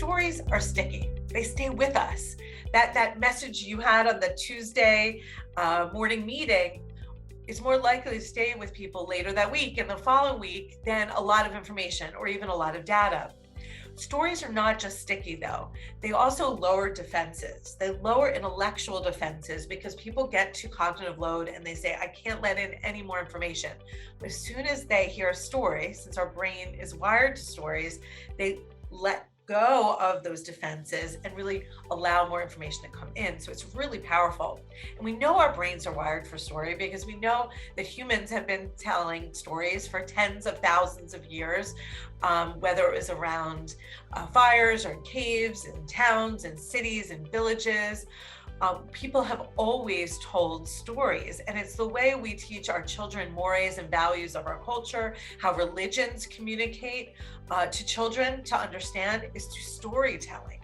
stories are sticky. They stay with us. That message you had on the Tuesday morning meeting is more likely to stay with people later that week and the following week than a lot of information or even a lot of data. Stories are not just sticky though. They also lower defenses. They lower intellectual defenses because people get to cognitive load and they say, I can't let in any more information. But as soon as they hear a story, since our brain is wired to stories, they let go of those defenses and really allow more information to come in. So it's really powerful. And we know our brains are wired for story because we know that humans have been telling stories for tens of thousands of years, whether it was around fires or in caves, in towns, in cities, in villages. People have always told stories, and it's the way we teach our children mores and values of our culture. How religions communicate to children to understand is through storytelling.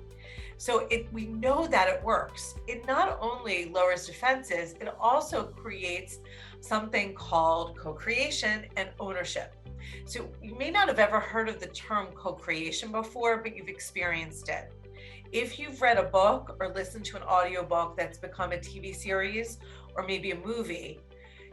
So we know that it works. It not only lowers defenses, it also creates something called co-creation and ownership. So you may not have ever heard of the term co-creation before, but you've experienced it. If you've read a book or listened to an audiobook that's become a TV series or maybe a movie,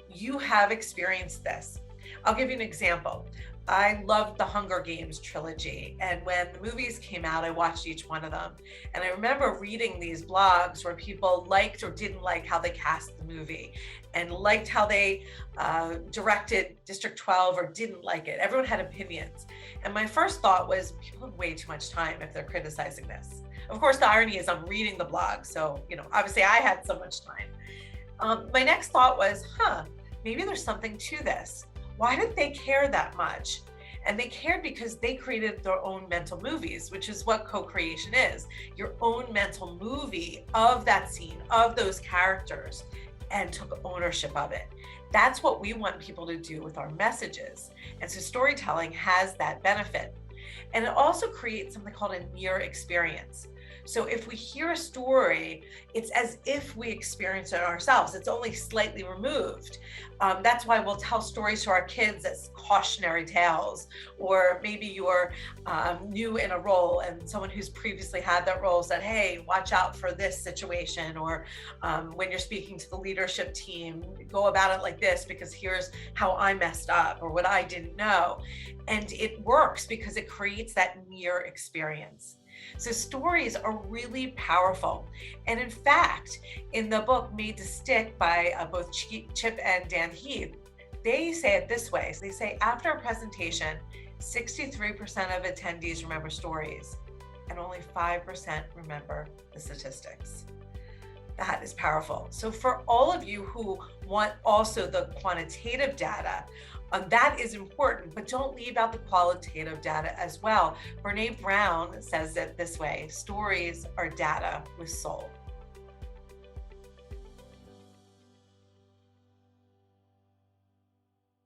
you have experienced this. I'll give you an example. I loved the Hunger Games trilogy, and when the movies came out, I watched each one of them. And I remember reading these blogs where people liked or didn't like how they cast the movie and liked how they directed District 12 or didn't like it. Everyone had opinions. And my first thought was, people have way too much time if they're criticizing this. Of course, the irony is I'm reading the blog. So, obviously I had so much time. My next thought was, maybe there's something to this. Why did they care that much? And they cared because they created their own mental movies, which is what co-creation is. Your own mental movie of that scene, of those characters, and took ownership of it. That's what we want people to do with our messages. And so storytelling has that benefit. And it also creates something called a near experience. So if we hear a story, it's as if we experience it ourselves. It's only slightly removed. That's why we'll tell stories to our kids as cautionary tales, or maybe you're new in a role and someone who's previously had that role said, hey, watch out for this situation. Or when you're speaking to the leadership team, go about it like this because here's how I messed up or what I didn't know. And it works because it creates that near experience. So stories are really powerful. And in fact, in the book Made to Stick by both Chip and Dan Heath, they say it this way. So they say after a presentation, 63% of attendees remember stories and only 5% remember the statistics. That is powerful. So for all of you who want also the quantitative data, that is important, but don't leave out the qualitative data as well. Brene Brown says it this way: stories are data with soul.